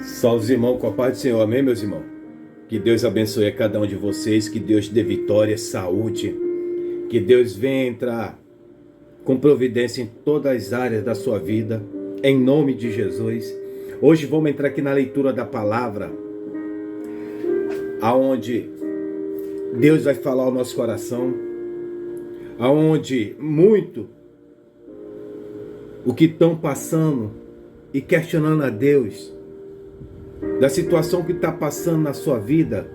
Salve os irmãos, com a paz do Senhor, amém, meus irmãos? Que Deus abençoe a cada um de vocês, que Deus dê vitória, saúde, que Deus venha entrar com providência em todas as áreas da sua vida, em nome de Jesus. Hoje vamos entrar aqui na leitura da palavra, aonde Deus vai falar ao nosso coração, aonde muito o que estão passando e questionando a Deus, da situação que está passando na sua vida,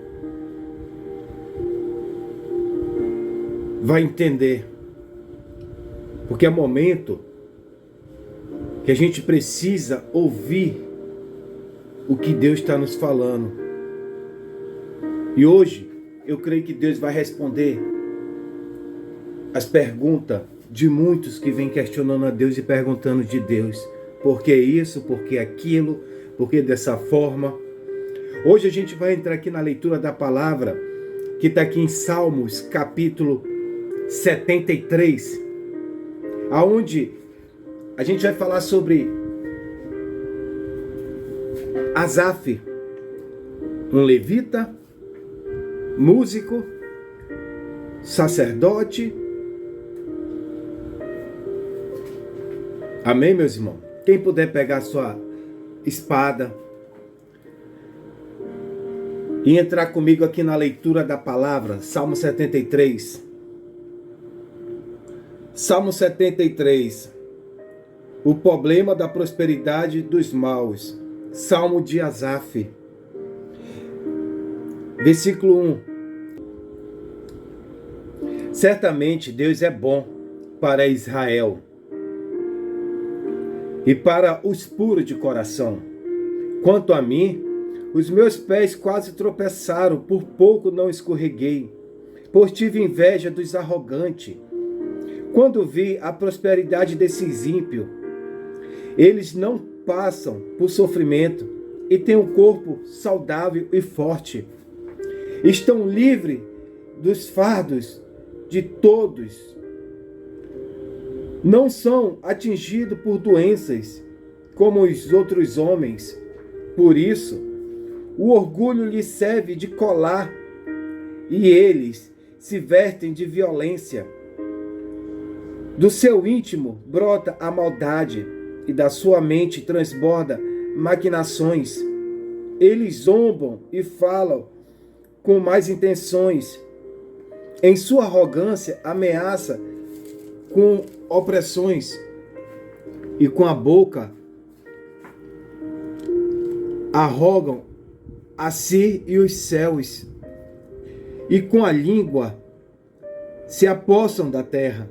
vai entender. Porque é momento que a gente precisa ouvir o que Deus está nos falando. E hoje eu creio que Deus vai responder as perguntas de muitos que vêm questionando a Deus e perguntando de Deus. Por que isso? Por que aquilo? Por que dessa forma? Hoje a gente vai entrar aqui na leitura da palavra, que está aqui em Salmos, capítulo 73, aonde a gente vai falar sobre Asaf, um levita, músico, sacerdote. Amém, meus irmãos? Quem puder pegar sua espada e entrar comigo aqui na leitura da palavra, Salmo 73. Salmo 73. O problema da prosperidade dos maus. Salmo de Asaf. Versículo 1. Certamente Deus é bom para Israel e para os puros de coração. Quanto a mim, os meus pés quase tropeçaram, por pouco não escorreguei, pois tive inveja dos arrogantes. Quando vi a prosperidade desses ímpios, eles não passam por sofrimento e têm um corpo saudável e forte. Estão livres dos fardos de todos. Não são atingidos por doenças como os outros homens. Por isso, o orgulho lhes serve de colar e eles se vestem de violência. Do seu íntimo brota a maldade e da sua mente transborda maquinações. Eles zombam e falam com más intenções. Em sua arrogância ameaça com opressões e com a boca arrogam a si e os céus, e com a língua se apossam da terra.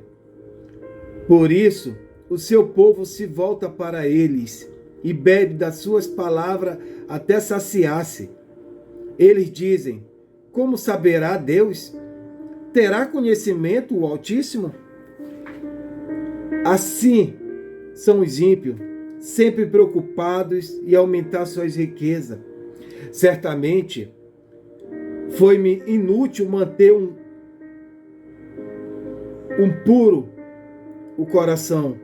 Por isso, o seu povo se volta para eles e bebe das suas palavras até saciar-se. Eles dizem: como saberá Deus? Terá conhecimento o Altíssimo? Assim são os ímpios, sempre preocupados em aumentar suas riquezas. Certamente, foi-me inútil manter um puro o coração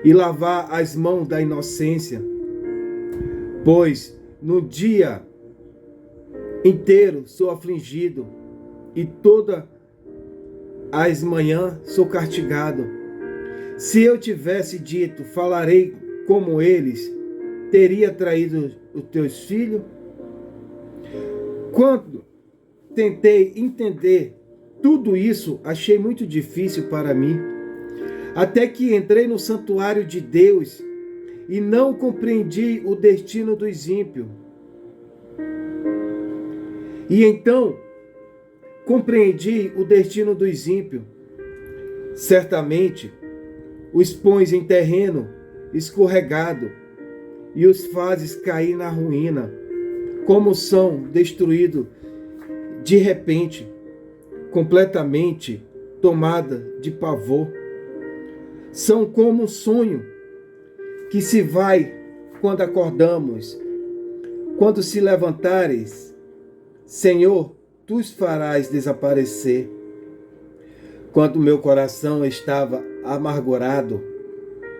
e lavar as mãos da inocência, pois no dia inteiro sou afligido e todas as manhãs sou castigado. Se eu tivesse dito, falarei como eles, teria traído os teus filhos? Quando tentei entender tudo isso, achei muito difícil para mim, até que entrei no santuário de Deus e não compreendi o destino dos ímpios. E então compreendi o destino dos ímpios. Certamente os pões em terreno escorregado e os fazes cair na ruína, como são destruídos de repente, completamente tomada de pavor. São como um sonho que se vai quando acordamos. Quando se levantares, Senhor, tu os farás desaparecer. Quando meu coração estava amargurado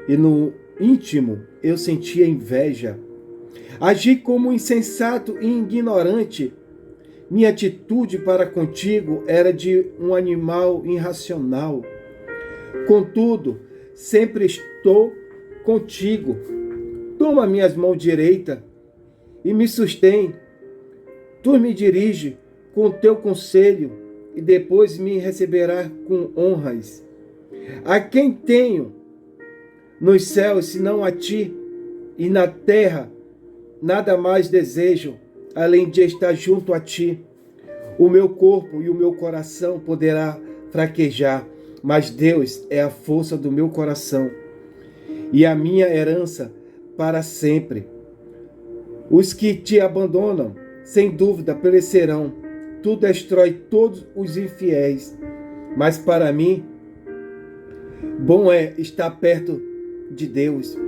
e no íntimo eu sentia inveja, Agi como insensato e ignorante. Minha atitude para contigo era de um animal irracional. Contudo, sempre estou contigo. Toma minhas mãos direitas e me sustém. Tu me dirige com teu conselho e depois me receberá com honras. A quem tenho nos céus senão a ti, e na terra nada mais desejo além de estar junto a ti. O meu corpo e o meu coração poderá fraquejar, mas Deus é a força do meu coração e a minha herança para sempre. Os que te abandonam, sem dúvida, perecerão. Tu destrói todos os infiéis, mas para mim, bom é estar perto de Deus.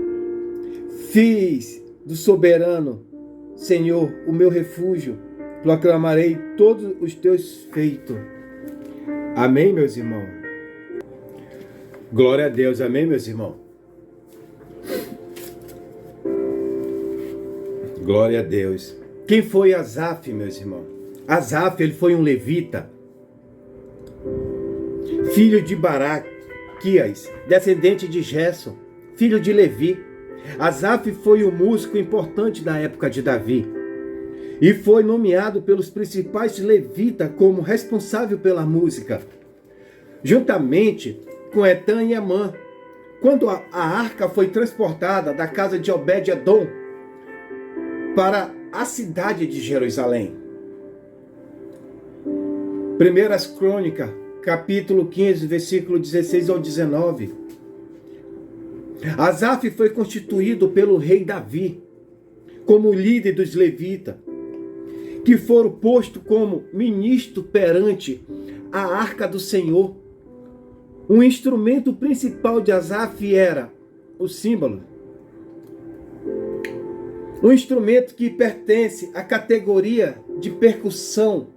Fiz do soberano, Senhor, o meu refúgio. Proclamarei todos os teus feitos. Amém, meus irmãos? Glória a Deus. Amém, meus irmãos? Glória a Deus. Quem foi Asaf, meus irmãos? Asaf, ele foi um levita, filho de Baraquias, descendente de Gerson, filho de Levi. Asaf foi um músico importante da época de Davi e foi nomeado pelos principais levitas como responsável pela música, juntamente com Etã e Emã. Quando a arca foi transportada da casa de Obed-edom para a cidade de Jerusalém. 1 Crônicas, capítulo 15, versículo 16 ao 19. Asaf foi constituído pelo rei Davi como líder dos levitas, que foram postos como ministro perante a arca do Senhor. O instrumento principal de Asaf era o símbolo. Um instrumento que pertence à categoria de percussão,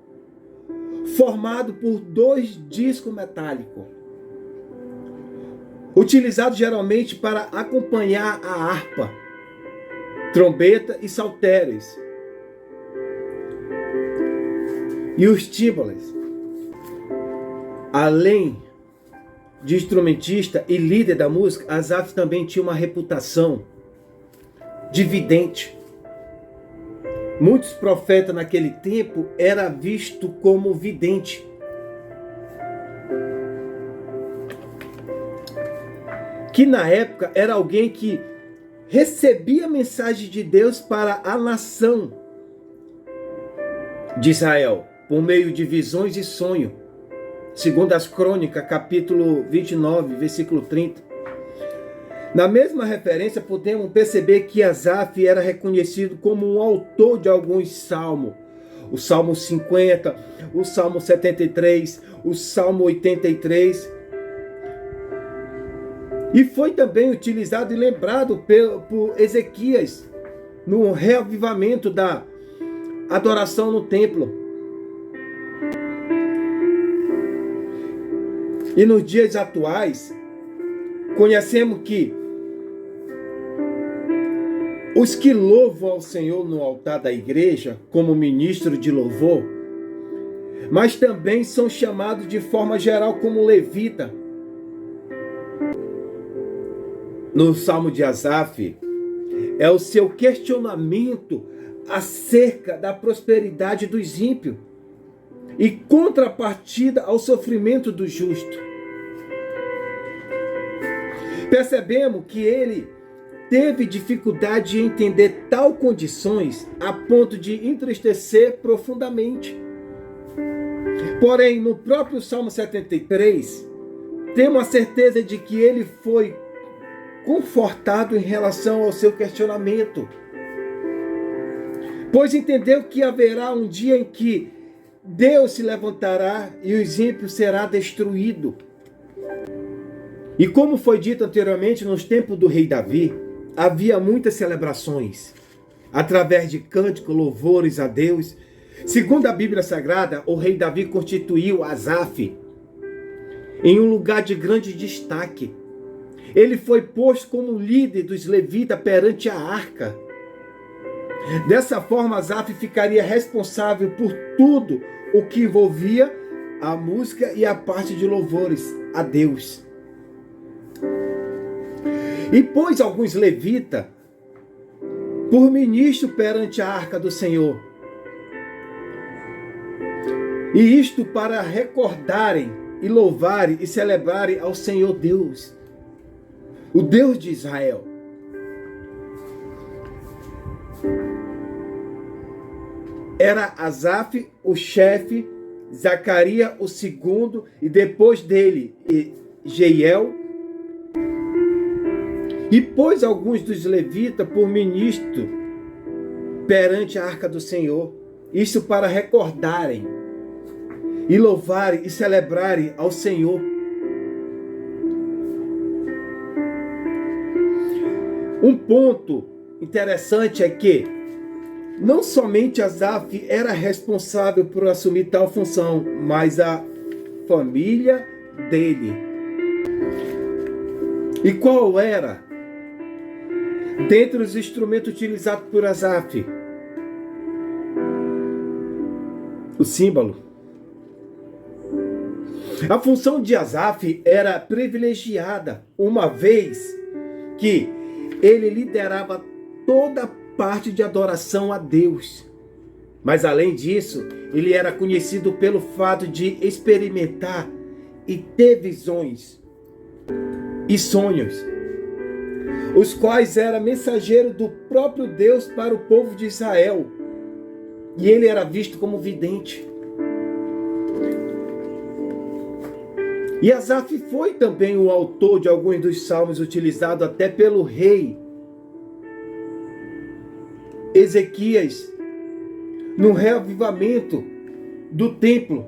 formado por 2 discos metálicos, utilizado geralmente para acompanhar a harpa, trombeta e saltérios. E os tímbalos. Além de instrumentista e líder da música, Asaf também tinha uma reputação de vidente. Muitos profetas naquele tempo eram vistos como vidente. Que na época era alguém que recebia a mensagem de Deus para a nação de Israel, por meio de visões e sonhos. Segundo as Crônicas, capítulo 29, versículo 30. Na mesma referência, podemos perceber que Asaf era reconhecido como um autor de alguns salmos. O Salmo 50, o Salmo 73, o Salmo 83. E foi também utilizado e lembrado por Ezequias no reavivamento da adoração no templo. E nos dias atuais, conhecemos que os que louvam ao Senhor no altar da igreja, como ministro de louvor, mas também são chamados de forma geral como levita. No Salmo de Asaf, é o seu questionamento acerca da prosperidade dos ímpios e contrapartida ao sofrimento do justo. Percebemos que ele teve dificuldade em entender tal condições a ponto de entristecer profundamente. Porém, no próprio Salmo 73, temos a certeza de que ele foi confortado em relação ao seu questionamento, pois entendeu que haverá um dia em que Deus se levantará e os ímpios será destruído. E como foi dito anteriormente, nos tempos do rei Davi, havia muitas celebrações, através de cânticos, louvores a Deus. Segundo a Bíblia Sagrada, o rei Davi constituiu Asaf em um lugar de grande destaque. Ele foi posto como líder dos levitas perante a arca. Dessa forma, Asaf ficaria responsável por tudo o que envolvia a música e a parte de louvores a Deus. E pôs alguns levitas por ministro perante a arca do Senhor. E isto para recordarem e louvarem e celebrarem ao Senhor Deus, o Deus de Israel. Era Asaf o chefe, Zacarias o segundo, e depois dele Jeiel. E pôs alguns dos levitas por ministro perante a arca do Senhor, isso para recordarem e louvarem e celebrarem ao Senhor. Um ponto interessante é que não somente Asaf era responsável por assumir tal função, mas a família dele. E qual era? Dentre os instrumentos utilizados por Asaf, o símbolo. A função de Asaf era privilegiada, uma vez que ele liderava toda a parte de adoração a Deus. Mas além disso, ele era conhecido pelo fato de experimentar e ter visões e sonhos, os quais era mensageiro do próprio Deus para o povo de Israel. E ele era visto como vidente. E Asaf foi também o autor de alguns dos salmos utilizados até pelo rei Ezequias no reavivamento do templo.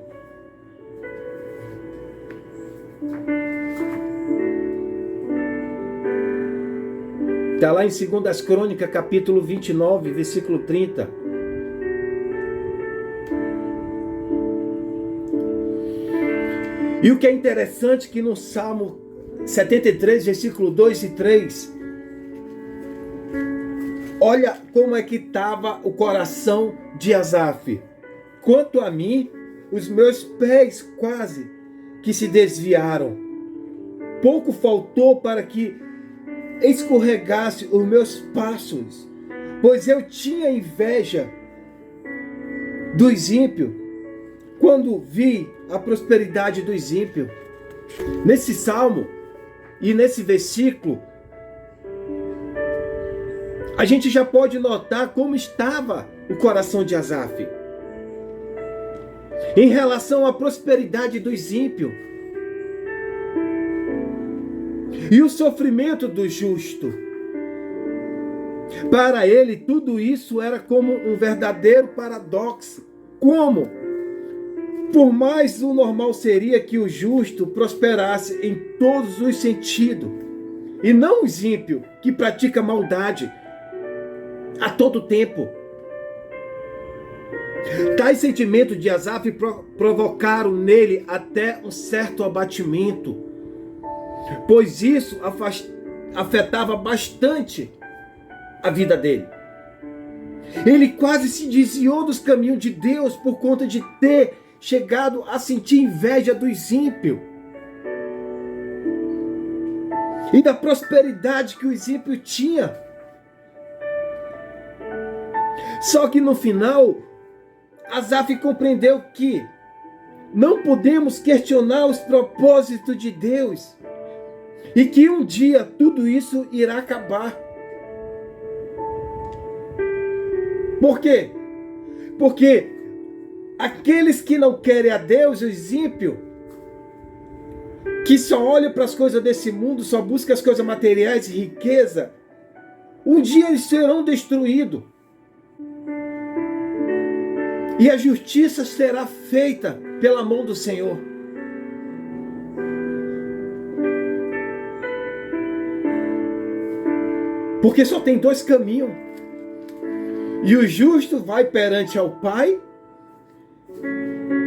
Está lá em 2 Crônicas, capítulo 29, versículo 30. E o que é interessante é que no Salmo 73, versículo 2 e 3, olha como é que estava o coração de Asaf. Quanto a mim, os meus pés quase que se desviaram. Pouco faltou para que escorregasse os meus passos, pois eu tinha inveja dos ímpios quando vi a prosperidade dos ímpios. Nesse salmo e nesse versículo, a gente já pode notar como estava o coração de Asaf em relação à prosperidade dos ímpios e o sofrimento do justo. Para ele, tudo isso era como um verdadeiro paradoxo. Como? Por mais o normal seria que o justo prosperasse em todos os sentidos, e não os ímpios que praticam maldade a todo tempo. Tais sentimentos de Asaf provocaram nele até um certo abatimento, pois isso afetava bastante a vida dele. Ele quase se desviou dos caminhos de Deus por conta de ter chegado a sentir inveja dos ímpios e da prosperidade que os ímpios tinham. Só que no final, Asaf compreendeu que não podemos questionar os propósitos de Deus e que um dia tudo isso irá acabar. Por quê? Porque aqueles que não querem a Deus, os ímpios, que só olham para as coisas desse mundo, só buscam as coisas materiais e riqueza, um dia eles serão destruídos. E a justiça será feita pela mão do Senhor. Porque só tem dois caminhos. E o justo vai perante ao Pai,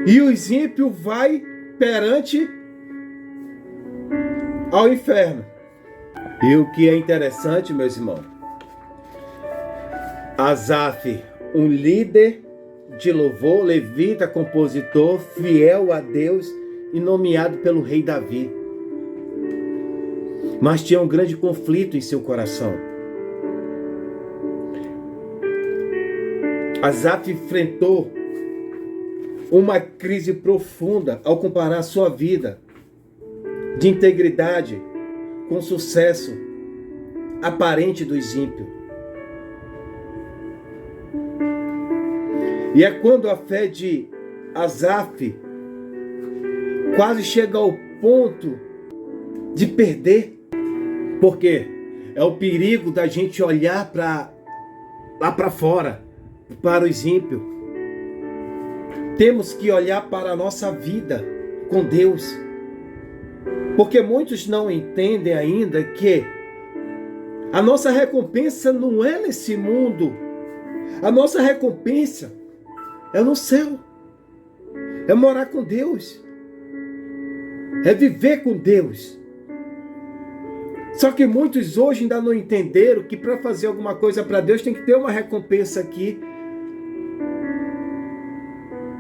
e os ímpios vai perante ao inferno. E o que é interessante, meus irmãos, Asaf, um líder de louvor, levita, compositor, fiel a Deus e nomeado pelo rei Davi. Mas tinha um grande conflito em seu coração. Asaf enfrentou uma crise profunda ao comparar sua vida de integridade com sucesso aparente dos ímpios. E é quando a fé de Asaf quase chega ao ponto de perder. Por quê? É o perigo da gente olhar lá para fora, para os ímpios. Temos que olhar para a nossa vida com Deus. Porque muitos não entendem ainda que a nossa recompensa não é nesse mundo. A nossa recompensa é no céu. É morar com Deus. É viver com Deus. Só que muitos hoje ainda não entenderam que para fazer alguma coisa para Deus tem que ter uma recompensa aqui.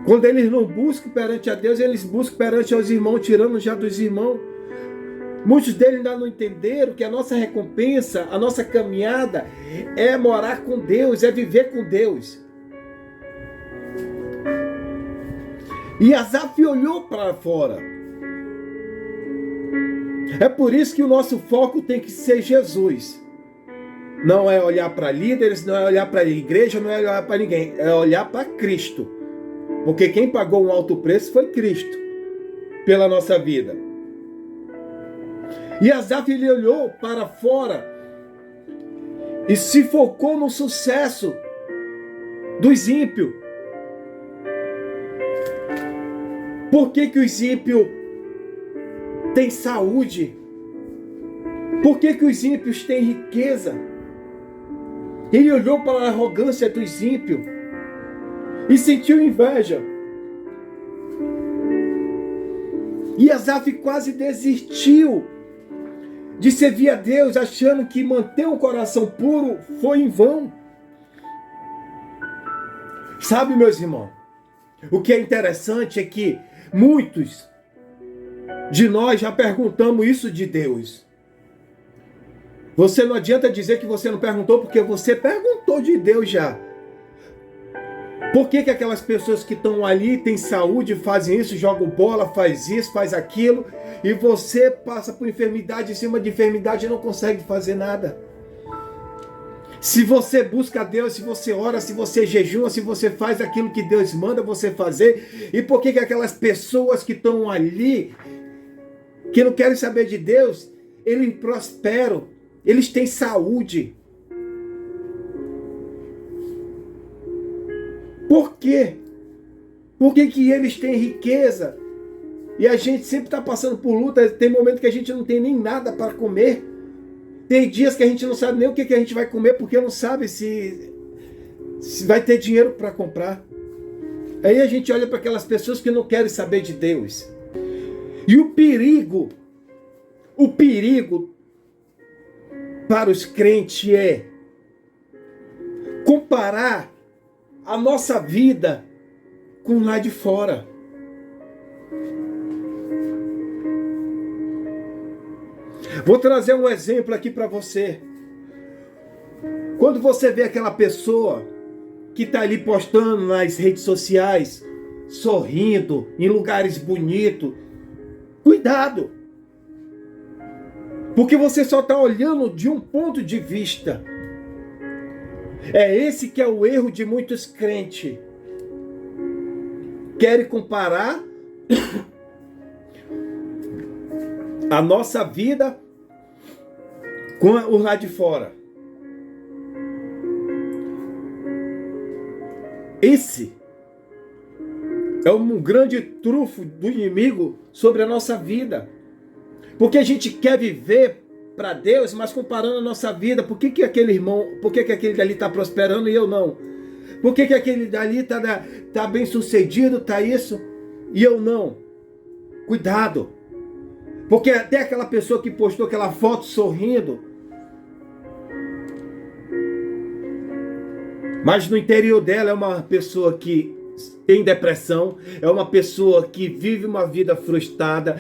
Quando eles não buscam perante a Deus, eles buscam perante os irmãos, tirando já dos irmãos. Muitos deles ainda não entenderam que a nossa recompensa, a nossa caminhada é morar com Deus, é viver com Deus. E Asaf olhou para fora. É por isso que o nosso foco tem que ser Jesus. Não é olhar para líderes, não é olhar para a igreja, não é olhar para ninguém. É olhar para Cristo. Porque quem pagou um alto preço foi Cristo pela nossa vida. E Asaf, ele olhou para fora e se focou no sucesso dos ímpios. Por que os ímpios têm saúde? Por que os ímpios têm riqueza? Ele olhou para a arrogância dos ímpios e sentiu inveja. E Asaf quase desistiu de servir a Deus, achando que manter um coração puro foi em vão. Sabe, meus irmãos, o que é interessante é que muitos de nós já perguntamos isso de Deus. Você não adianta dizer que você não perguntou, porque você perguntou de Deus já. Por que aquelas pessoas que estão ali têm saúde, fazem isso, jogam bola, faz isso, faz aquilo, e você passa por enfermidade em cima de enfermidade e não consegue fazer nada? Se você busca a Deus, se você ora, se você jejua, se você faz aquilo que Deus manda você fazer, e por que aquelas pessoas que estão ali, que não querem saber de Deus, eles prosperam, eles têm saúde? Por quê? Por que eles têm riqueza? E a gente sempre está passando por luta. Tem momento que a gente não tem nem nada para comer. Tem dias que a gente não sabe nem o que a gente vai comer, porque não sabe se vai ter dinheiro para comprar. Aí a gente olha para aquelas pessoas que não querem saber de Deus. E o perigo para os crentes é comparar a nossa vida com lá de fora. Vou trazer um exemplo aqui para você. Quando você vê aquela pessoa que está ali postando nas redes sociais, sorrindo, em lugares bonitos, cuidado. Porque você só está olhando de um ponto de vista. É esse que é o erro de muitos crentes. Querem comparar a nossa vida com o lá de fora. Esse é um grande trunfo do inimigo sobre a nossa vida. Porque a gente quer viver para Deus, mas comparando a nossa vida. Por que aquele irmão, por que aquele dali está prosperando e eu não? Por que aquele dali está bem sucedido, está isso, e eu não? Cuidado. Porque até aquela pessoa que postou aquela foto sorrindo, Mas no interior dela é uma pessoa que tem depressão, é uma pessoa que vive uma vida frustrada,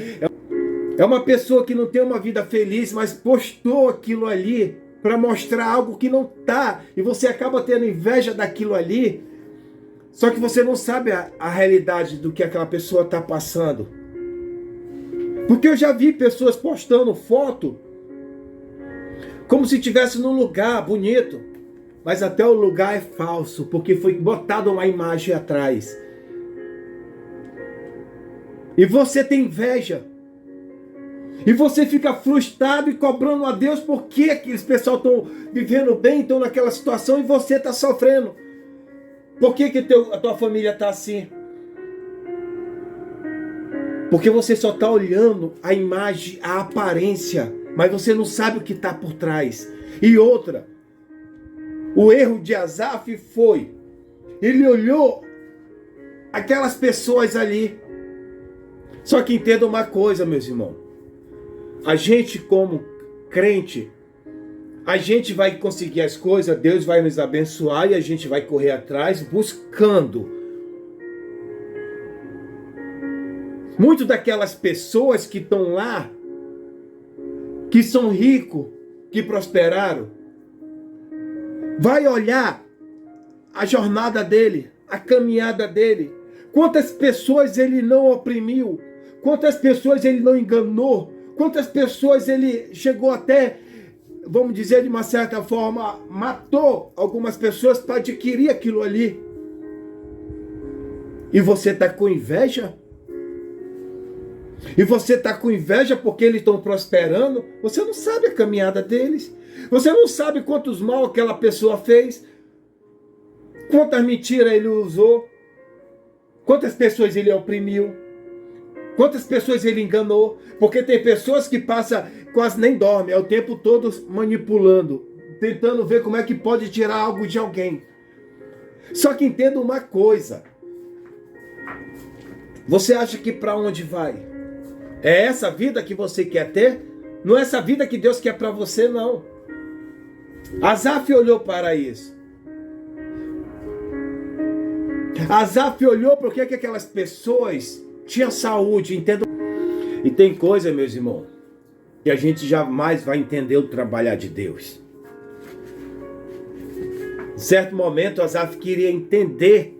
é uma pessoa que não tem uma vida feliz, mas postou aquilo ali para mostrar algo que não tá, e você acaba tendo inveja daquilo ali, só que você não sabe a realidade do que aquela pessoa está passando. Porque eu já vi pessoas postando foto como se estivesse num lugar bonito, mas até o lugar é falso, porque foi botada uma imagem atrás. E você tem inveja. E você fica frustrado e cobrando a Deus porque aqueles pessoal estão vivendo bem, estão naquela situação e você está sofrendo. Por que a tua família está assim? Porque você só está olhando a imagem, a aparência, mas você não sabe o que está por trás. E outra, o erro de Asaf foi, ele olhou aquelas pessoas ali. Só que entenda uma coisa, meus irmãos. A gente como crente, a gente vai conseguir as coisas, Deus vai nos abençoar e a gente vai correr atrás buscando. Muito daquelas pessoas que estão lá, que são ricos, que prosperaram, vai olhar a jornada dele, a caminhada dele. Quantas pessoas ele não oprimiu, quantas pessoas ele não enganou, quantas pessoas ele chegou até, vamos dizer de uma certa forma, matou algumas pessoas para adquirir aquilo ali. E você está com inveja? E você está com inveja porque eles estão prosperando? Você não sabe a caminhada deles. Você não sabe quantos mal aquela pessoa fez. Quantas mentiras ele usou. Quantas pessoas ele oprimiu. Quantas pessoas ele enganou. Porque tem pessoas que passam, quase nem dormem, é o tempo todo manipulando, tentando ver como é que pode tirar algo de alguém. Só que entenda uma coisa. Você acha que para onde vai? É essa vida que você quer ter? Não é essa vida que Deus quer para você, não. Asaf olhou para isso. Asaf olhou porque que aquelas pessoas tinham saúde, entendeu? E tem coisa, meus irmãos, que a gente jamais vai entender o trabalhar de Deus. Em certo momento, Asaf queria entender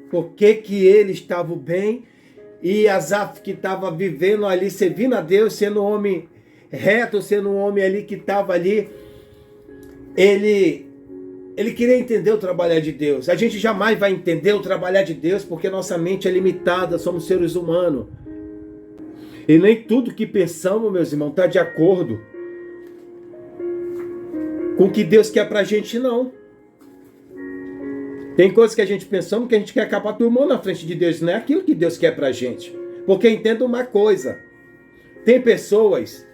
por que ele estava bem. E Asaf que estava vivendo ali, servindo a Deus, sendo um homem reto, sendo um homem ali que estava ali, ele queria entender o trabalhar de Deus. A gente jamais vai entender o trabalhar de Deus porque nossa mente é limitada, somos seres humanos. E nem tudo que pensamos, meus irmãos, está de acordo com o que Deus quer pra gente, não. Tem coisas que a gente pensamos que a gente quer acabar turmando na frente de Deus. Não é aquilo que Deus quer pra gente. Porque entenda uma coisa. Tem pessoas,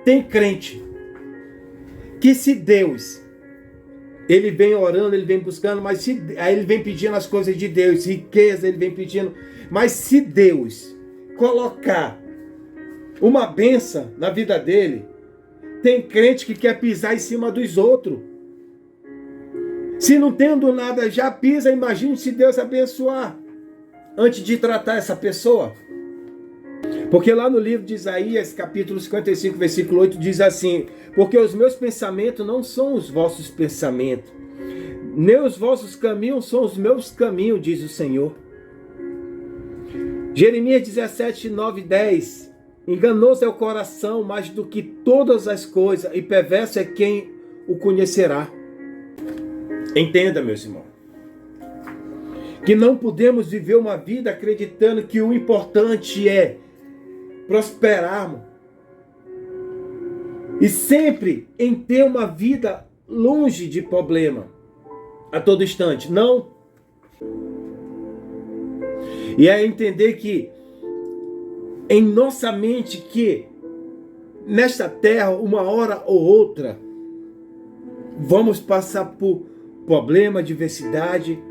tem crente, que se Deus, ele vem orando, ele vem buscando, mas aí ele vem pedindo as coisas de Deus, riqueza, ele vem pedindo. Mas se Deus colocar uma bênção na vida dele, tem crente que quer pisar em cima dos outros. Se não tendo nada já pisa, imagine se Deus abençoar antes de tratar essa pessoa. Porque lá no livro de Isaías, capítulo 55, versículo 8, diz assim: porque os meus pensamentos não são os vossos pensamentos, nem os vossos caminhos são os meus caminhos, diz o Senhor. Jeremias 17, 9 e 10. Enganoso é o coração mais do que todas as coisas, e perverso é quem o conhecerá. Entenda, meus irmãos, que não podemos viver uma vida acreditando que o importante é prosperarmos e sempre em ter uma vida longe de problema a todo instante. Não. E é entender que em nossa mente que nesta terra, uma hora ou outra, vamos passar por problema, diversidade.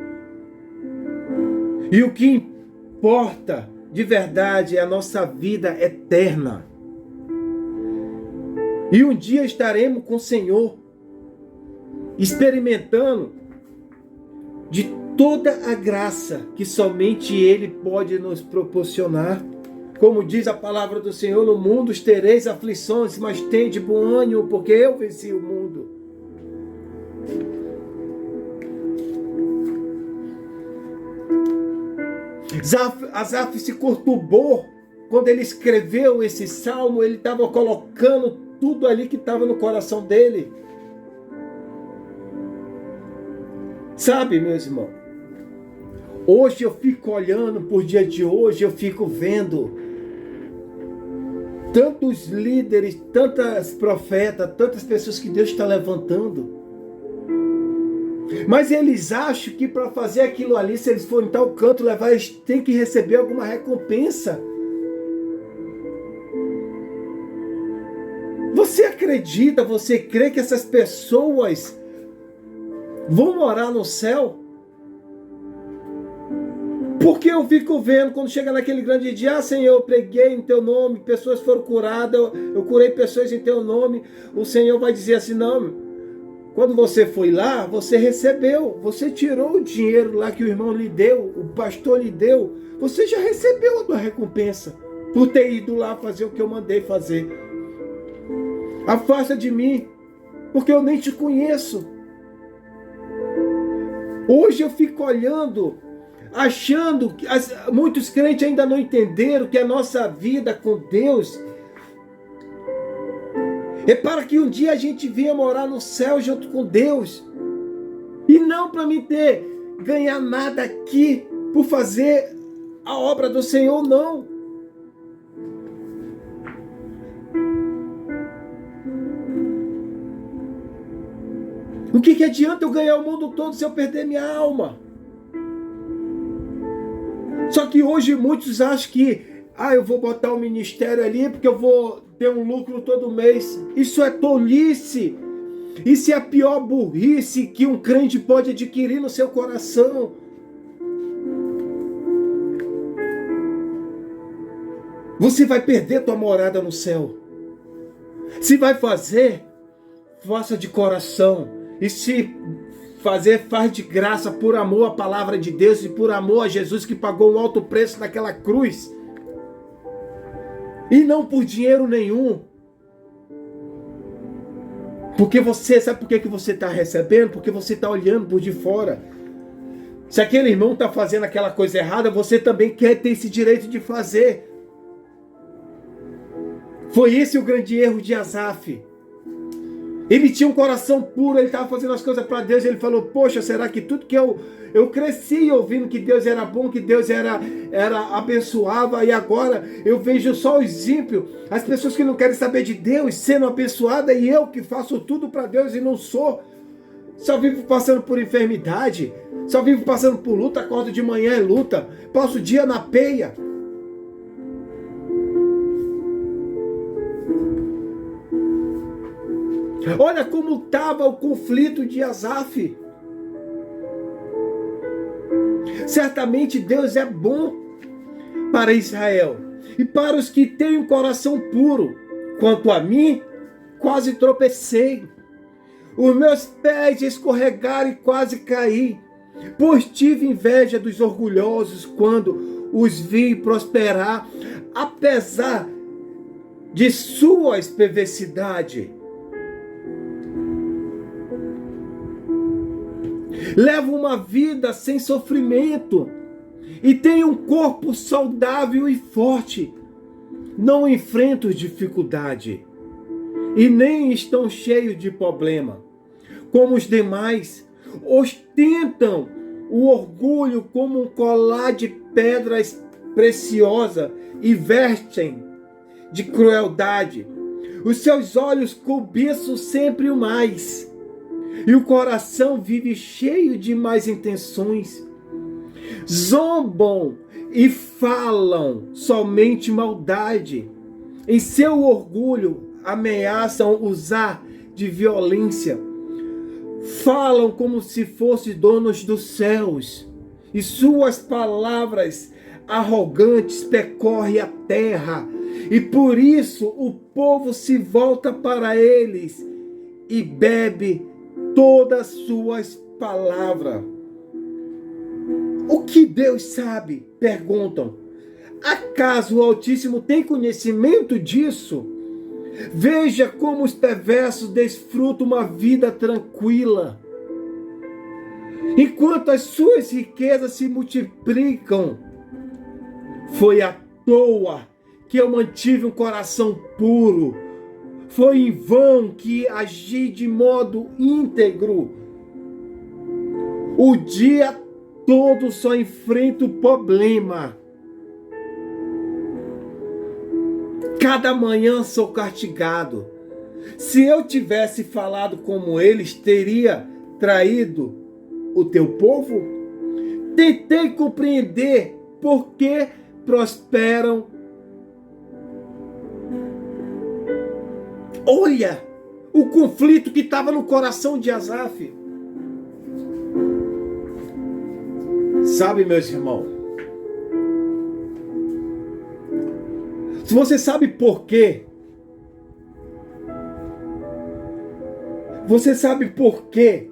E o que importa de verdade é a nossa vida eterna. E um dia estaremos com o Senhor, experimentando de toda a graça que somente Ele pode nos proporcionar. Como diz a palavra do Senhor, no mundo tereis aflições, mas tende bom ânimo, porque eu venci o mundo. Asaf se perturbou quando ele escreveu esse salmo. Ele estava colocando tudo ali que estava no coração dele. Sabe, meus irmãos, hoje eu fico olhando por dia de hoje, eu fico vendo tantos líderes, tantas profetas, tantas pessoas que Deus está levantando. Mas eles acham que para fazer aquilo ali, se eles forem em tal canto levar, eles têm que receber alguma recompensa. Você acredita, você crê que essas pessoas vão morar no céu? Porque eu fico vendo, quando chega naquele grande dia, Senhor, eu preguei em teu nome, pessoas foram curadas, eu curei pessoas em teu nome. O Senhor vai dizer assim, não, quando você foi lá, você recebeu, você tirou o dinheiro lá que o irmão lhe deu, o pastor lhe deu, você já recebeu a tua recompensa por ter ido lá fazer o que eu mandei fazer. Afasta de mim, porque eu nem te conheço. Hoje eu fico olhando, achando que muitos crentes ainda não entenderam que a nossa vida com Deus é para que um dia a gente venha morar no céu junto com Deus. E não para me ganhar nada aqui por fazer a obra do Senhor, não. O que adianta eu ganhar o mundo todo se eu perder minha alma? Só que hoje muitos acham que eu vou botar um ministério ali porque eu vou ter um lucro todo mês. Isso é tolice. Isso é a pior burrice que um crente pode adquirir no seu coração. Você vai perder tua morada no céu. Se vai fazer, faça de coração. E se fazer, faz de graça, por amor à palavra de Deus e por amor a Jesus que pagou um alto preço naquela cruz. E não por dinheiro nenhum. Porque sabe por que você está recebendo? Porque você está olhando por de fora. Se aquele irmão está fazendo aquela coisa errada, você também quer ter esse direito de fazer. Foi esse o grande erro de Asaf. Ele tinha um coração puro, ele estava fazendo as coisas para Deus, ele falou, poxa, será que tudo que eu cresci ouvindo que Deus era bom, que Deus era abençoava, e agora eu vejo só os ímpios, as pessoas que não querem saber de Deus sendo abençoadas, e eu que faço tudo para Deus e não sou, só vivo passando por enfermidade, só vivo passando por luta, acordo de manhã é luta, passo o dia na peia. Olha como estava o conflito de Asaf. Certamente Deus é bom para Israel e para os que têm um coração puro. Quanto a mim, quase tropecei. Os meus pés escorregaram e quase caí, pois tive inveja dos orgulhosos quando os vi prosperar, apesar de suas perversidades. Levo uma vida sem sofrimento e tenho um corpo saudável e forte. Não enfrento dificuldade e nem estão cheios de problema. Como os demais, ostentam o orgulho como um colar de pedras preciosas e vestem de crueldade. Os seus olhos cobiçam sempre o mais. E o coração vive cheio de más intenções. Zombam e falam somente maldade. Em seu orgulho ameaçam usar de violência. Falam como se fossem donos dos céus. E suas palavras arrogantes percorrem a terra. E por isso o povo se volta para eles e bebe todas suas palavras. O que Deus sabe? Perguntam. Acaso o Altíssimo tem conhecimento disso? Veja como os perversos desfrutam uma vida tranquila, enquanto as suas riquezas se multiplicam. Foi à toa que eu mantive um coração puro. Foi em vão que agi de modo íntegro. O dia todo só enfrento problema. Cada manhã sou castigado. Se eu tivesse falado como eles, teria traído o teu povo? Tentei compreender por que prosperam. Olha o conflito que estava no coração de Asaf. Sabe, meus irmãos, se você sabe por quê, você sabe por quê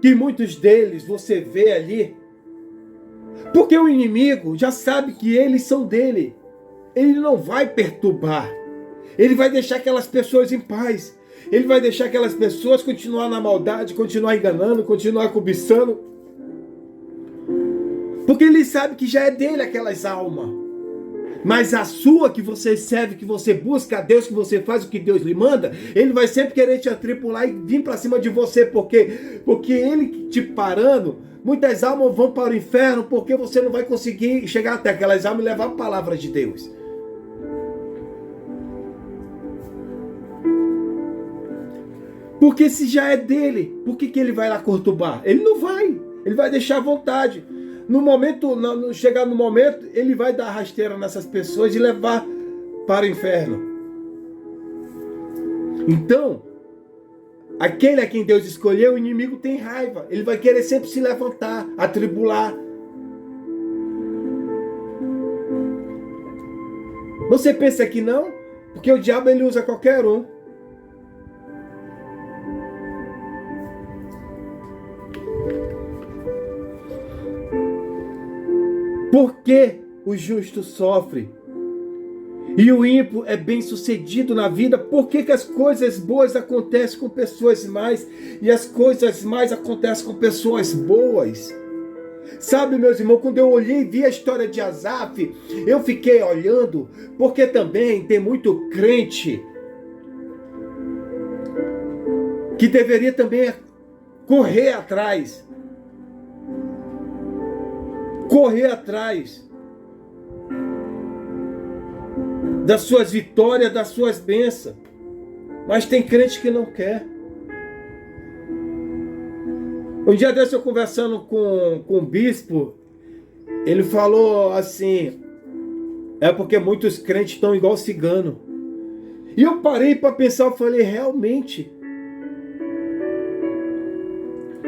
que muitos deles você vê ali? Porque o inimigo já sabe que eles são dele. Ele não vai perturbar. Ele vai deixar aquelas pessoas em paz. Ele vai deixar aquelas pessoas continuar na maldade, continuar enganando, continuar cobiçando. Porque ele sabe que já é dele aquelas almas. Mas a sua que você serve, que você busca a Deus, que você faz o que Deus lhe manda, ele vai sempre querer te atripular e vir para cima de você. Porque ele te parando, muitas almas vão para o inferno porque você não vai conseguir chegar até aquelas almas e levar a palavra de Deus. Porque se já é dele, por que ele vai lá perturbar? Ele não vai. Ele vai deixar à vontade. No momento, chegar no momento, ele vai dar rasteira nessas pessoas e levar para o inferno. Então, aquele a quem Deus escolheu, o inimigo tem raiva. Ele vai querer sempre se levantar, atribular. Você pensa que não? Porque o diabo ele usa qualquer um. Por que o justo sofre e o ímpio é bem sucedido na vida? Por que as coisas boas acontecem com pessoas más e as coisas más acontecem com pessoas boas? Sabe, meus irmãos, quando eu olhei e vi a história de Asaf, eu fiquei olhando, porque também tem muito crente que deveria também correr atrás das suas vitórias, das suas bênçãos. Mas tem crente que não quer. Um dia desse eu conversando com um bispo, ele falou assim, é porque muitos crentes estão igual cigano. E eu parei para pensar, eu falei, realmente.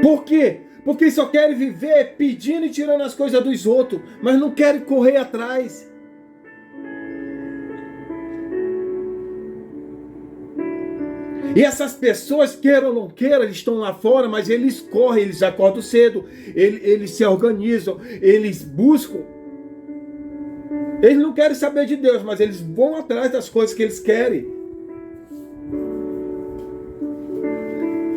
Por quê? Porque só querem viver pedindo e tirando as coisas dos outros, mas não querem correr atrás. E essas pessoas, queiram ou não queiram, eles estão lá fora, mas eles correm, eles acordam cedo, eles se organizam, eles buscam. Eles não querem saber de Deus, mas eles vão atrás das coisas que eles querem.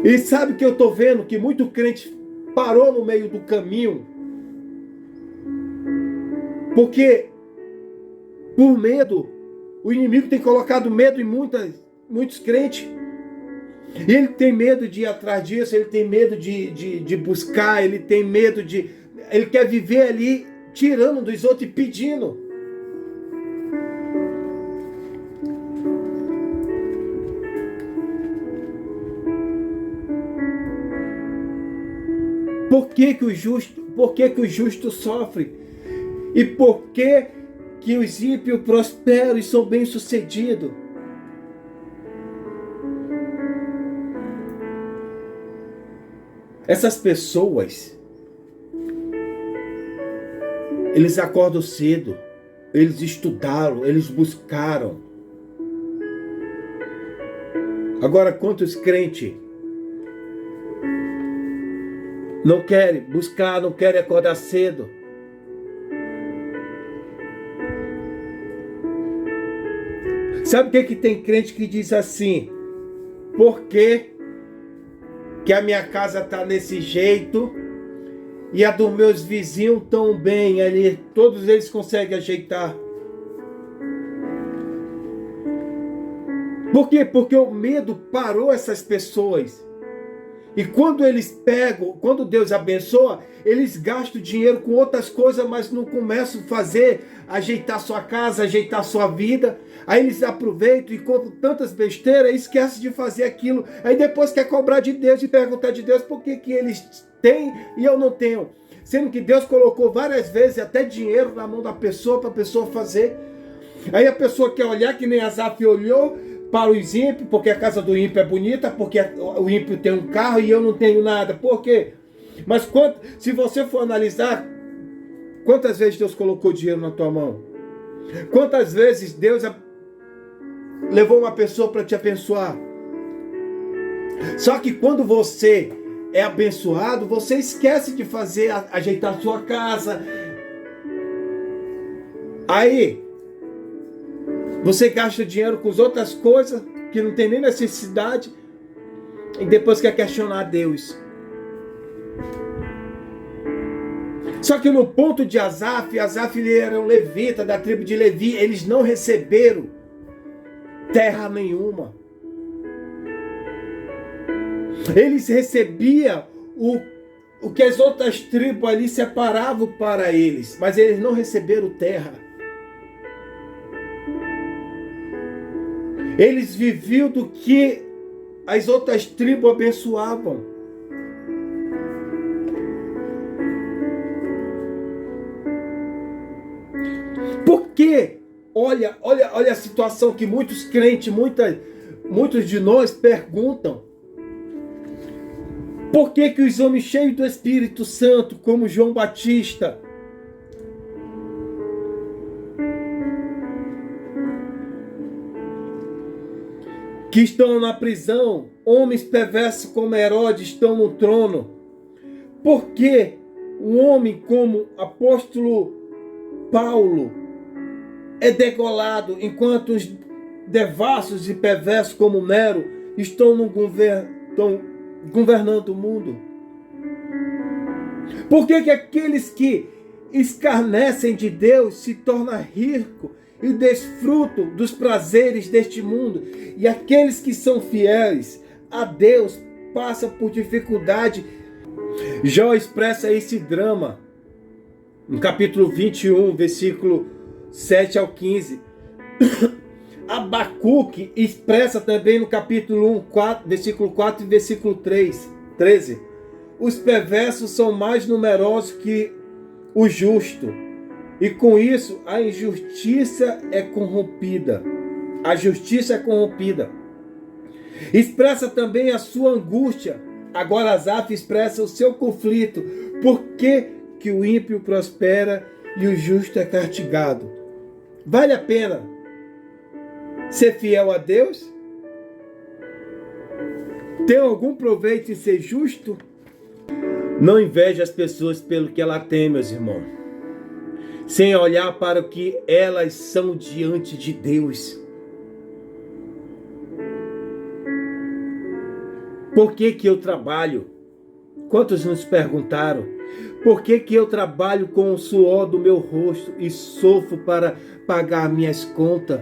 E sabe que eu estou vendo que muito crente parou no meio do caminho, porque por medo, o inimigo tem colocado medo em muitos crentes, e ele tem medo de ir atrás disso, ele tem medo de buscar, ele tem medo ele quer viver ali tirando dos outros e pedindo. Por que o justo sofre? E por que os ímpios prosperam e são bem-sucedidos? Essas pessoas, eles acordam cedo, eles estudaram, eles buscaram. Agora, quantos crentes não querem buscar, não querem acordar cedo. Sabe o que tem crente que diz assim? Por que a minha casa está desse jeito e a dos meus vizinhos tão bem ali? Todos eles conseguem ajeitar. Por quê? Porque o medo parou essas pessoas. E quando eles pegam, quando Deus abençoa, eles gastam dinheiro com outras coisas, mas não começam a fazer, ajeitar sua casa, ajeitar sua vida. Aí eles aproveitam e compram tantas besteiras e esquecem de fazer aquilo. Aí depois quer cobrar de Deus e perguntar de Deus por que eles têm e eu não tenho. Sendo que Deus colocou várias vezes até dinheiro na mão da pessoa para a pessoa fazer. Aí a pessoa quer olhar que nem Asaf olhou para os ímpios, porque a casa do ímpio é bonita, porque o ímpio tem um carro e eu não tenho nada. Por quê? Mas se você for analisar, quantas vezes Deus colocou dinheiro na tua mão? Quantas vezes Deus levou uma pessoa para te abençoar? Só que quando você é abençoado, você esquece de fazer, ajeitar a sua casa. Aí você gasta dinheiro com as outras coisas que não tem nem necessidade e depois quer questionar Deus. Só que no ponto de Asaf ele era um levita da tribo de Levi, eles não receberam terra nenhuma. Eles recebiam o que as outras tribos ali separavam para eles, mas eles não receberam terra. Eles viviam do que as outras tribos abençoavam. Porque, olha a situação que muitos crentes, muitos de nós perguntam. Por que os homens cheios do Espírito Santo, como João Batista, que estão na prisão, homens perversos como Herodes estão no trono? Por que um homem como apóstolo Paulo é degolado, enquanto os devassos e perversos como Nero estão governando o mundo? Por que aqueles que escarnecem de Deus se tornam ricos e desfrutam dos prazeres deste mundo, e aqueles que são fiéis a Deus passam por dificuldade? Jó expressa esse drama no capítulo 21, versículo 7 ao 15. Abacuque expressa também no capítulo 1, versículo 4 e versículo 13. Os perversos são mais numerosos que o justo, e com isso a injustiça é corrompida. A justiça é corrompida. Expressa também a sua angústia. Agora Asaf expressa o seu conflito. Por que o ímpio prospera e o justo é castigado? Vale a pena ser fiel a Deus? Tem algum proveito em ser justo? Não inveje as pessoas pelo que ela tem, meus irmãos, sem olhar para o que elas são diante de Deus. Por que eu trabalho? Quantos nos perguntaram? Por que eu trabalho com o suor do meu rosto e sofro para pagar minhas contas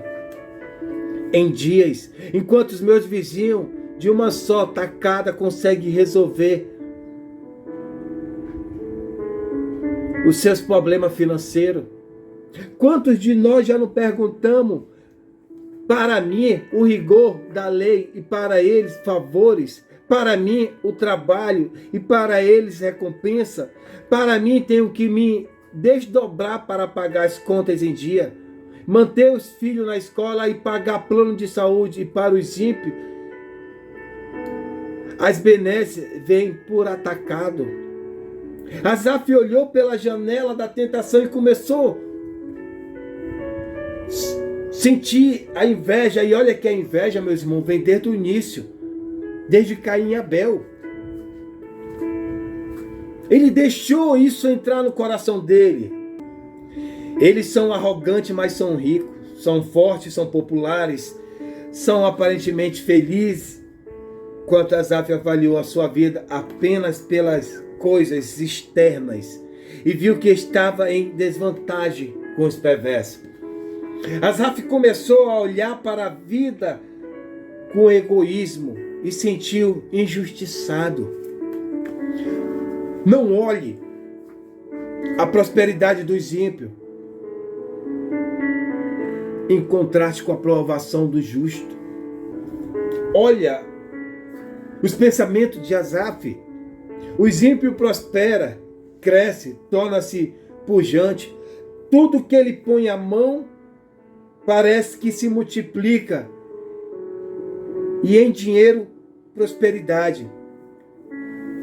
em dias, enquanto os meus vizinhos de uma só tacada conseguem resolver os seus problemas financeiros? Quantos de nós já não perguntamos: para mim o rigor da lei e para eles favores, para mim o trabalho e para eles recompensa, para mim tenho que me desdobrar para pagar as contas em dia, manter os filhos na escola e pagar plano de saúde, e para os ímpios as benesses vêm por atacado. Asaf olhou pela janela da tentação e começou a sentir a inveja. E olha que a inveja, meus irmãos, vem desde o início, desde Caim e Abel. Ele deixou isso entrar no coração dele. Eles são arrogantes, mas são ricos. São fortes, são populares. São aparentemente felizes. Quanto Asaf avaliou a sua vida apenas pelas coisas externas. E viu que estava em desvantagem com os perversos. Asaf começou a olhar para a vida com egoísmo e sentiu injustiçado. Não olhe a prosperidade dos ímpios em contraste com a aprovação do justo. Olha os pensamentos de Asaf. Os ímpios prosperam, cresce, torna-se pujante. Tudo que ele põe a mão parece que se multiplica. E em dinheiro, prosperidade.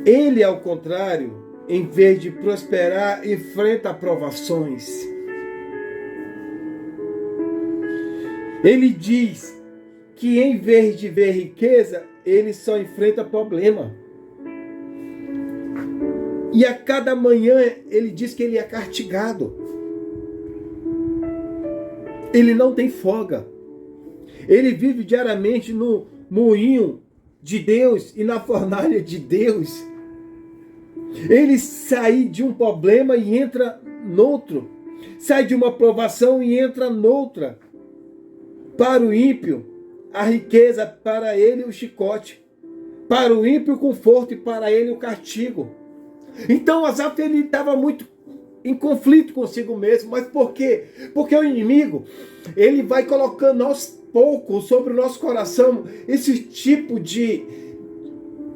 Ele, ao contrário, em vez de prosperar, enfrenta provações. Ele diz que em vez de ver riqueza, ele só enfrenta problema. E a cada manhã ele diz que ele é castigado. Ele não tem folga. Ele vive diariamente no moinho de Deus e na fornalha de Deus. Ele sai de um problema e entra noutro. Sai de uma provação e entra noutra. Para o ímpio, a riqueza, para ele o chicote. Para o ímpio o conforto e para ele o castigo. Então Asaf ele estava muito em conflito consigo mesmo. Mas por quê? Porque o inimigo, ele vai colocando aos poucos sobre o nosso coração esse tipo de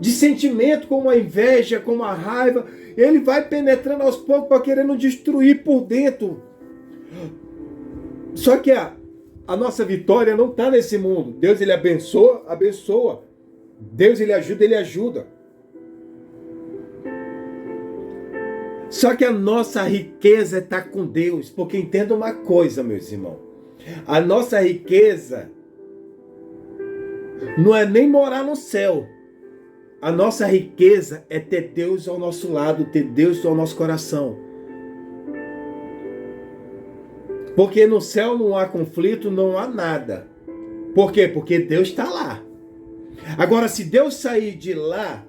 sentimento, como a inveja, como a raiva. Ele vai penetrando aos poucos para querendo destruir por dentro. Só que a nossa vitória não está nesse mundo. Deus ele abençoa, abençoa. Deus ele ajuda, ele ajuda. Só que a nossa riqueza está com Deus. Porque entenda uma coisa, meus irmãos. A nossa riqueza não é nem morar no céu. A nossa riqueza é ter Deus ao nosso lado, ter Deus ao nosso coração. Porque no céu não há conflito, não há nada. Por quê? Porque Deus está lá. Agora, se Deus sair de lá,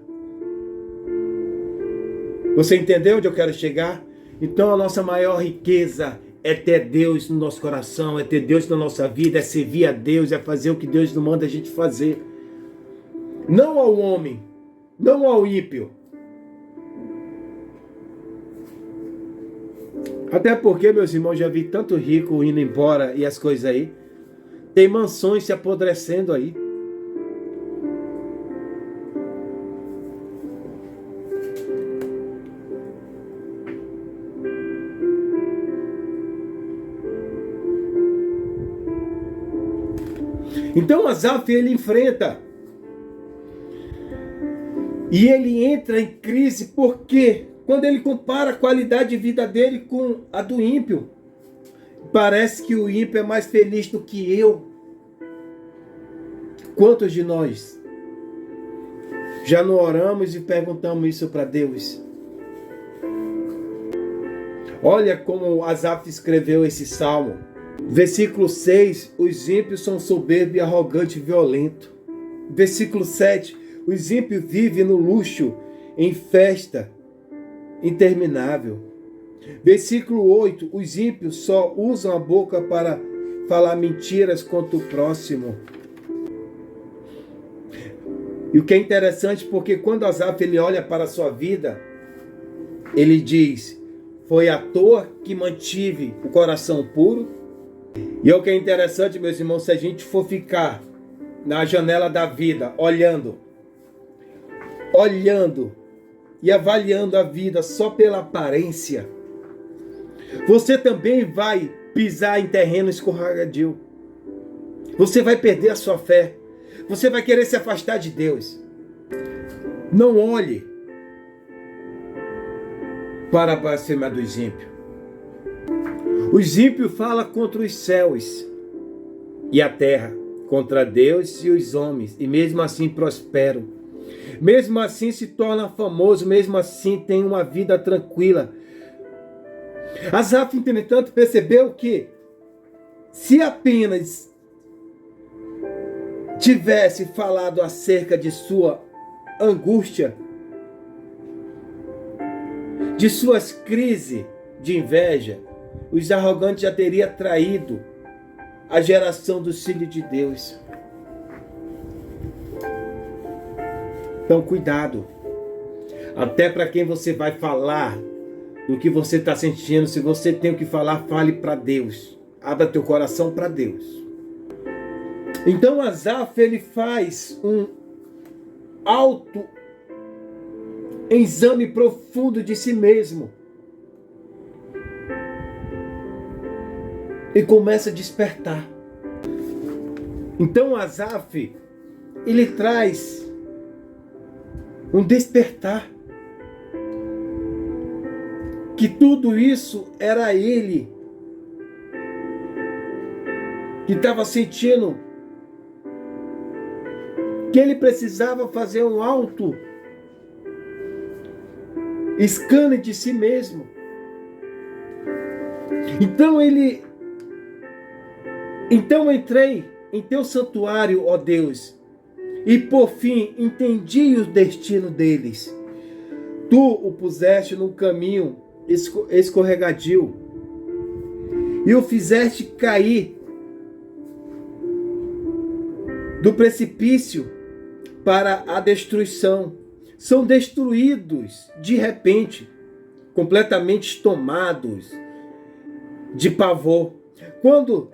você entendeu onde eu quero chegar? Então a nossa maior riqueza é ter Deus no nosso coração, é ter Deus na nossa vida, é servir a Deus, é fazer o que Deus nos manda a gente fazer. Não ao homem, não ao ímpio. Até porque, meus irmãos, já vi tanto rico indo embora e as coisas aí. Tem mansões se apodrecendo aí. Então Asaf ele enfrenta. E ele entra em crise porque quando ele compara a qualidade de vida dele com a do ímpio, parece que o ímpio é mais feliz do que eu. Quantos de nós já não oramos e perguntamos isso para Deus? Olha como Asaf escreveu esse salmo. Versículo 6, os ímpios são soberbos e arrogantes e violentos. Versículo 7, os ímpios vivem no luxo, em festa interminável. Versículo 8, os ímpios só usam a boca para falar mentiras contra o próximo. E o que é interessante, porque quando Asaf ele olha para a sua vida, ele diz, foi à toa que mantive o coração puro. E o que é interessante, meus irmãos, se a gente for ficar na janela da vida, olhando e avaliando a vida só pela aparência, você também vai pisar em terreno escorregadio. Você vai perder a sua fé. Você vai querer se afastar de Deus. Não olhe para a blasfêmia dos ímpios. Os ímpios falam contra os céus e a terra, contra Deus e os homens, e mesmo assim prosperam. Mesmo assim se torna famoso, mesmo assim tem uma vida tranquila. Asaf, entretanto, percebeu que se apenas tivesse falado acerca de sua angústia, de suas crises de inveja, os arrogantes já teriam traído a geração dos filhos de Deus. Então, cuidado. Até para quem você vai falar, do que você está sentindo, se você tem o que falar, fale para Deus. Abra teu coração para Deus. Então, Asaf, ele faz um auto exame profundo de si mesmo. E começa a despertar. Então, Asaf, ele traz um despertar. Que tudo isso era ele que estava sentindo que ele precisava fazer um auto escane de si mesmo. Então entrei em teu santuário, ó Deus, e por fim entendi o destino deles. Tu o puseste no caminho escorregadio e o fizeste cair do precipício para a destruição. São destruídos de repente, completamente tomados de pavor. Quando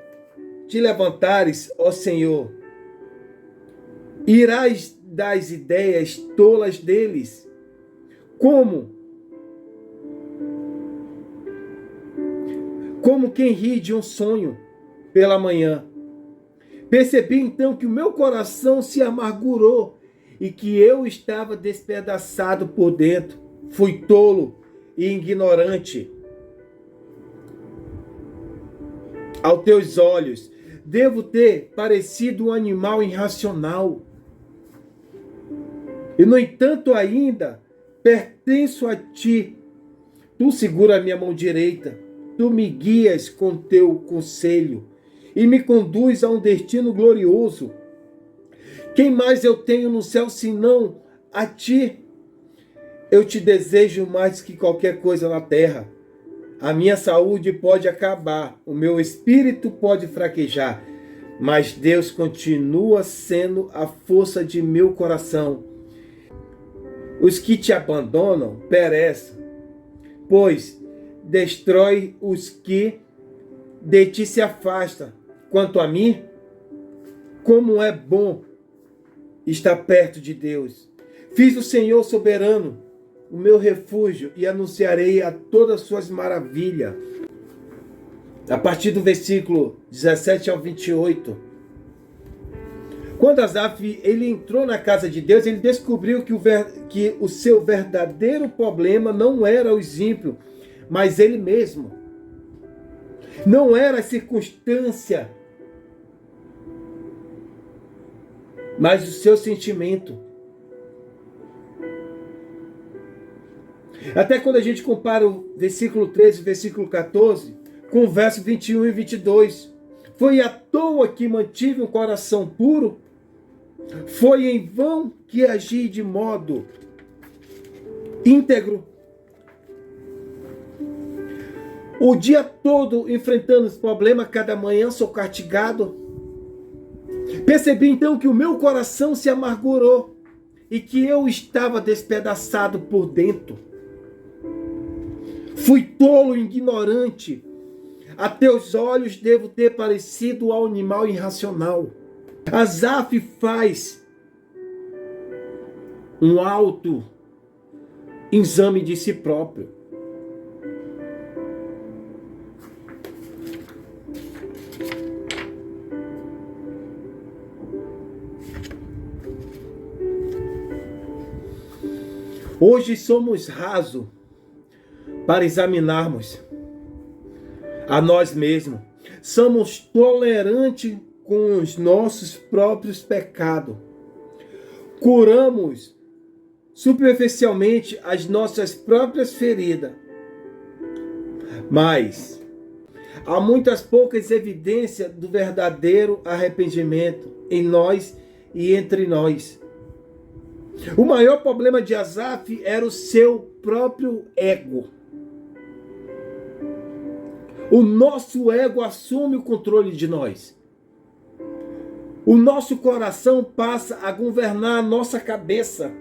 te levantares, ó Senhor, irás das ideias tolas deles, como quem ri de um sonho pela manhã. Percebi então que o meu coração se amargurou e que eu estava despedaçado por dentro. Fui tolo e ignorante aos teus olhos. Devo ter parecido um animal irracional. E no entanto ainda pertenço a ti. Tu segura a minha mão direita. Tu me guias com teu conselho e me conduz a um destino glorioso. Quem mais eu tenho no céu senão a ti? Eu te desejo mais que qualquer coisa na terra. A minha saúde pode acabar, o meu espírito pode fraquejar, mas Deus continua sendo a força de meu coração. Os que te abandonam perecem, pois destrói os que de ti se afastam. Quanto a mim, como é bom estar perto de Deus. Fiz o Senhor soberano o meu refúgio e anunciarei a todas as suas maravilhas. A partir do versículo 17 ao 28. Quando Asaf ele entrou na casa de Deus, ele descobriu que o seu verdadeiro problema não era os ímpios, mas ele mesmo. Não era a circunstância, mas o seu sentimento. Até quando a gente compara o versículo 13 e o versículo 14 com o verso 21 e 22. Foi à toa que mantive um coração puro? Foi em vão que agi de modo íntegro? O dia todo enfrentando os problemas, cada manhã sou castigado. Percebi então que o meu coração se amargurou e que eu estava despedaçado por dentro. Fui tolo e ignorante. A teus olhos devo ter parecido ao animal irracional. Asaf faz um auto exame de si próprio. Hoje somos rasos para examinarmos a nós mesmos. Somos tolerantes com os nossos próprios pecados. Curamos superficialmente as nossas próprias feridas, mas há muitas poucas evidências do verdadeiro arrependimento em nós e entre nós. O maior problema de Asaf era o seu próprio ego. O nosso ego assume o controle de nós. O nosso coração passa a governar a nossa cabeça.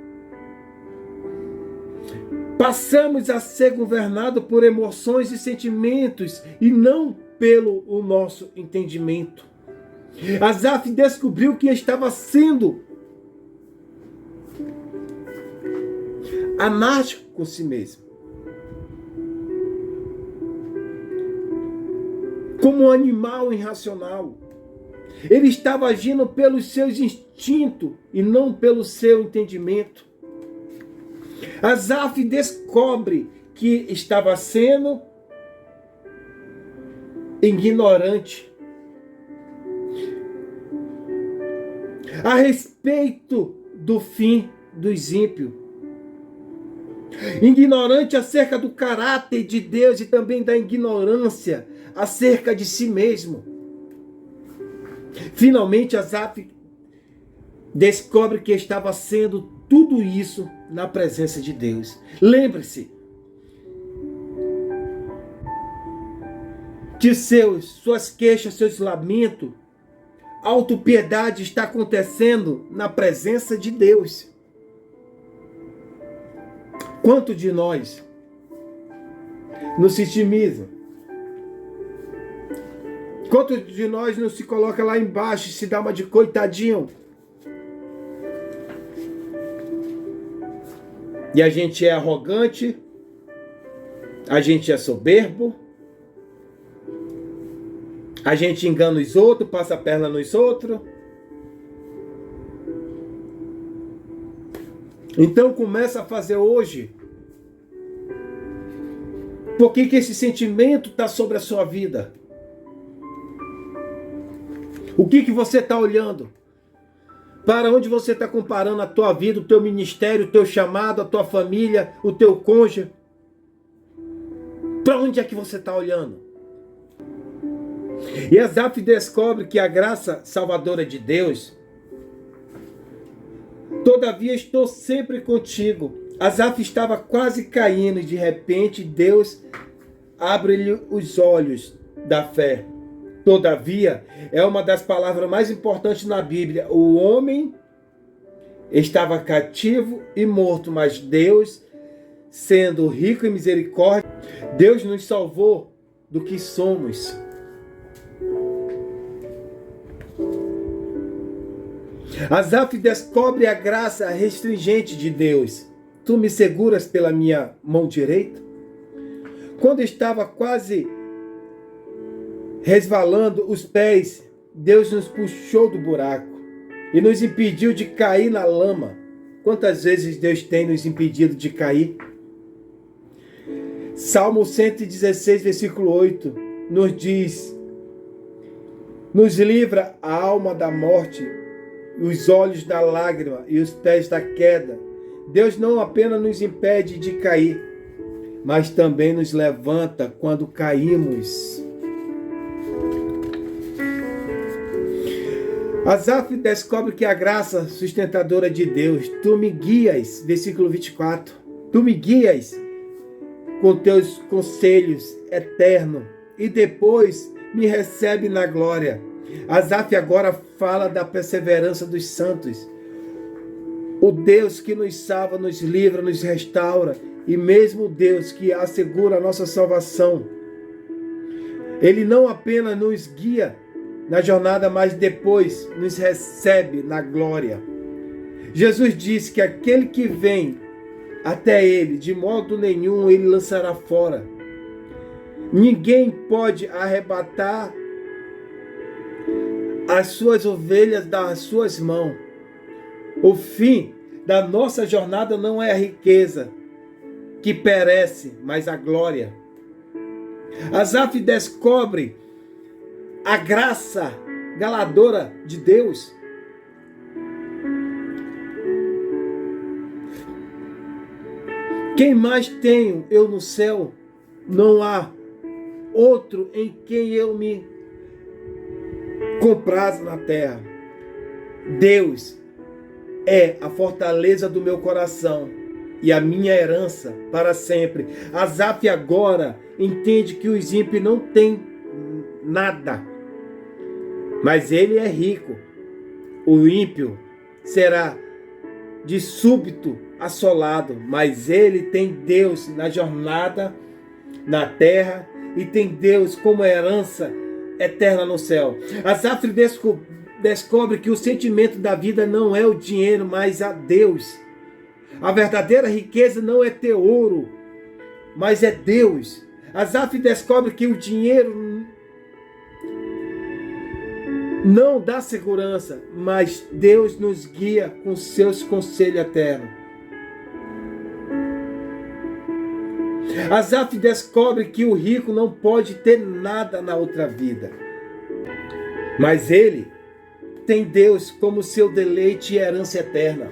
Passamos a ser governados por emoções e sentimentos e não pelo o nosso entendimento. Asaf descobriu que estava sendo anárquico com si mesmo. Como um animal irracional. Ele estava agindo pelos seus instintos e não pelo seu entendimento. Asaf descobre que estava sendo ignorante a respeito do fim dos ímpios. Ignorante acerca do caráter de Deus e também da ignorância acerca de si mesmo. Finalmente, Asaf descobre que estava sendo tudo isso na presença de Deus. Lembre-se que suas queixas, seus lamentos, autopiedade está acontecendo na presença de Deus. Quanto de nós nos vitimiza? Quanto de nós não se coloca lá embaixo e se dá uma de coitadinho? E a gente é arrogante, a gente é soberbo, a gente engana os outros, passa a perna nos outros. Então começa a fazer hoje. Por que esse sentimento está sobre a sua vida? O que você está olhando? Para onde você está comparando a tua vida, o teu ministério, o teu chamado, a tua família, o teu cônjuge? Para onde é que você está olhando? E Asaf descobre que a graça salvadora de Deus, todavia estou sempre contigo. Asaf estava quase caindo e de repente Deus abre-lhe os olhos da fé. Todavia é uma das palavras mais importantes na Bíblia. O homem estava cativo e morto, mas Deus, sendo rico em misericórdia, Deus nos salvou do que somos. Asaf descobre a graça restringente de Deus. Tu me seguras pela minha mão direita? Quando estava quase resvalando os pés, Deus nos puxou do buraco e nos impediu de cair na lama. Quantas vezes Deus tem nos impedido de cair? Salmo 116, versículo 8, nos diz: nos livra a alma da morte, os olhos da lágrima e os pés da queda. Deus não apenas nos impede de cair, mas também nos levanta quando caímos. Asaf descobre que a graça sustentadora de Deus, tu me guias, versículo 24, tu me guias com teus conselhos eternos e depois me recebe na glória. Asaf agora fala da perseverança dos santos. O Deus que nos salva, nos livra, nos restaura, e mesmo o Deus que assegura a nossa salvação. Ele não apenas nos guia na jornada, mas depois nos recebe na glória. Jesus disse que aquele que vem até ele, de modo nenhum ele lançará fora. Ninguém pode arrebatar as suas ovelhas das suas mãos. O fim da nossa jornada não é a riqueza que perece, mas a glória. Asaf descobre a graça galadora de Deus. Quem mais tenho eu no céu? Não há outro em quem eu me comprazo na terra. Deus é a fortaleza do meu coração e a minha herança para sempre. Asaf agora entende que os ímpios não têm nada, mas ele é rico. O ímpio será de súbito assolado, mas ele tem Deus na jornada na terra e tem Deus como herança eterna no céu. Asaf descobre que o sentimento da vida não é o dinheiro, mas a Deus. A verdadeira riqueza não é ter ouro, mas é Deus. Asaf descobre que o dinheiro não dá segurança, mas Deus nos guia com seus conselhos eternos. Asaf descobre que o rico não pode ter nada na outra vida, mas ele tem Deus como seu deleite e herança eterna.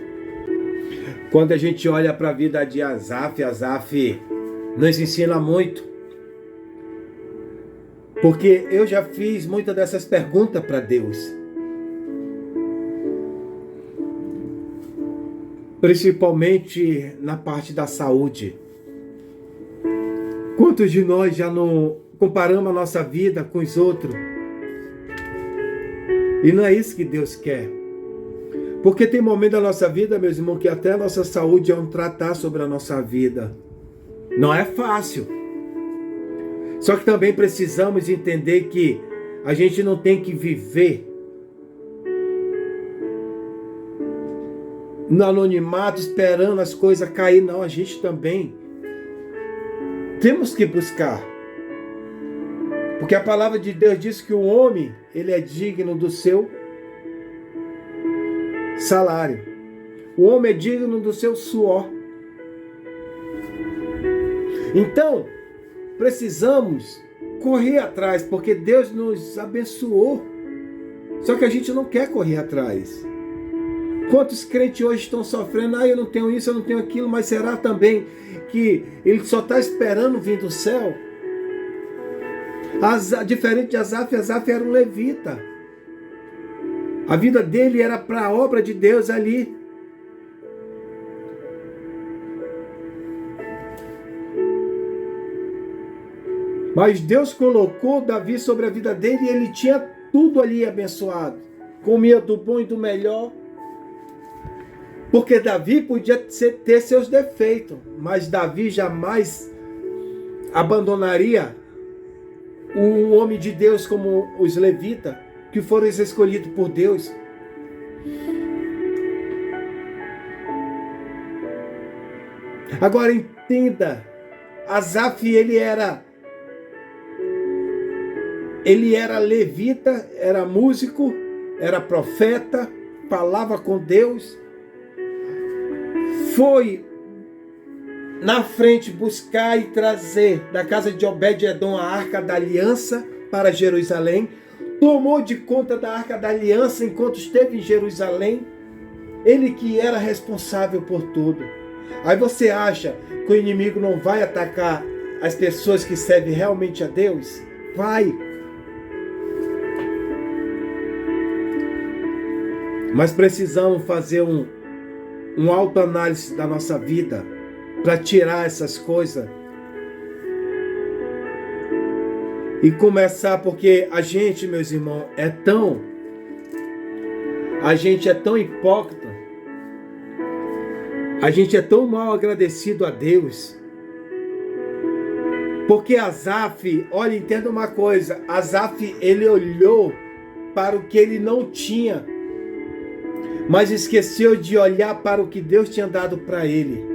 Quando a gente olha para a vida de Asaf, Asaf nos ensina muito. Porque eu já fiz muitas dessas perguntas para Deus. Principalmente na parte da saúde. Quantos de nós já não comparamos a nossa vida com os outros? E não é isso que Deus quer. Porque tem momentos da nossa vida, meus irmãos, que até a nossa saúde é um tratar sobre a nossa vida. Não é fácil. Só que também precisamos entender que a gente não tem que viver no anonimato esperando as coisas cair. Não, a gente também temos que buscar. Porque a palavra de Deus diz que o homem, ele é digno do seu salário. O homem é digno do seu suor. Então, precisamos correr atrás, porque Deus nos abençoou. Só que a gente não quer correr atrás. Quantos crentes hoje estão sofrendo? Eu não tenho isso, eu não tenho aquilo, mas será também que ele só está esperando vir do céu? Diferente de Asaf, Asaf era um levita. A vida dele era para a obra de Deus ali. Mas Deus colocou Davi sobre a vida dele e ele tinha tudo ali abençoado. Comia do bom e do melhor. Porque Davi podia ter seus defeitos, mas Davi jamais abandonaria um homem de Deus como os levitas, que foram escolhidos por Deus. Agora entenda, Asaf ele era levita, era músico, era profeta, falava com Deus. Foi na frente buscar e trazer da casa de Obed-edom a Arca da Aliança para Jerusalém. Tomou de conta da Arca da Aliança enquanto esteve em Jerusalém. Ele que era responsável por tudo. Aí você acha que o inimigo não vai atacar as pessoas que servem realmente a Deus? Vai. Mas precisamos fazer um autoanálise da nossa vida para tirar essas coisas e começar, porque a gente, meus irmãos, é tão hipócrita, a gente é tão mal agradecido a Deus, porque Asaf, olha, entenda uma coisa, Asaf, ele olhou para o que ele não tinha, mas esqueceu de olhar para o que Deus tinha dado para ele.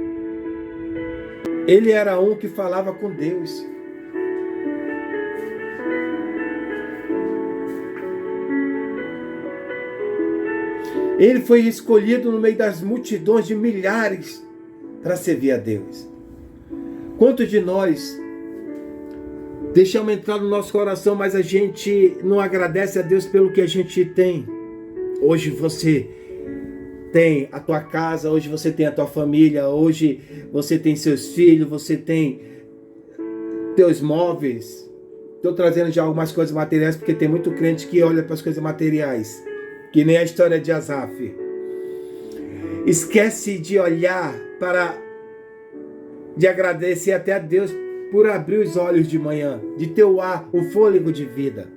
Ele era um que falava com Deus. Ele foi escolhido no meio das multidões de milhares para servir a Deus. Quantos de nós deixamos entrar no nosso coração, mas a gente não agradece a Deus pelo que a gente tem? Hoje você tem a tua casa, hoje você tem a tua família, hoje você tem seus filhos, você tem teus móveis. Estou trazendo já algumas coisas materiais, porque tem muito crente que olha para as coisas materiais, que nem a história de Asaf. Esquece de olhar de agradecer até a Deus por abrir os olhos de manhã, de ter o ar, o fôlego de vida.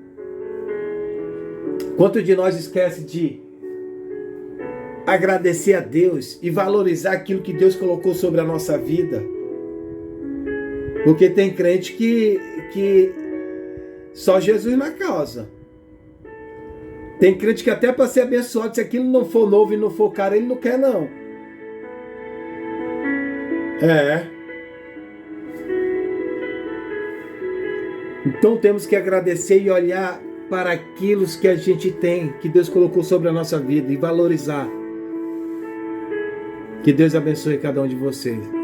Quanto de nós esquece de agradecer a Deus e valorizar aquilo que Deus colocou sobre a nossa vida? Porque tem crente que só Jesus na causa. Tem crente que até para ser abençoado, se aquilo não for novo e não for caro, ele não quer não. Então temos que agradecer e olhar para aquilo que a gente tem, que Deus colocou sobre a nossa vida, e valorizar. Que Deus abençoe cada um de vocês.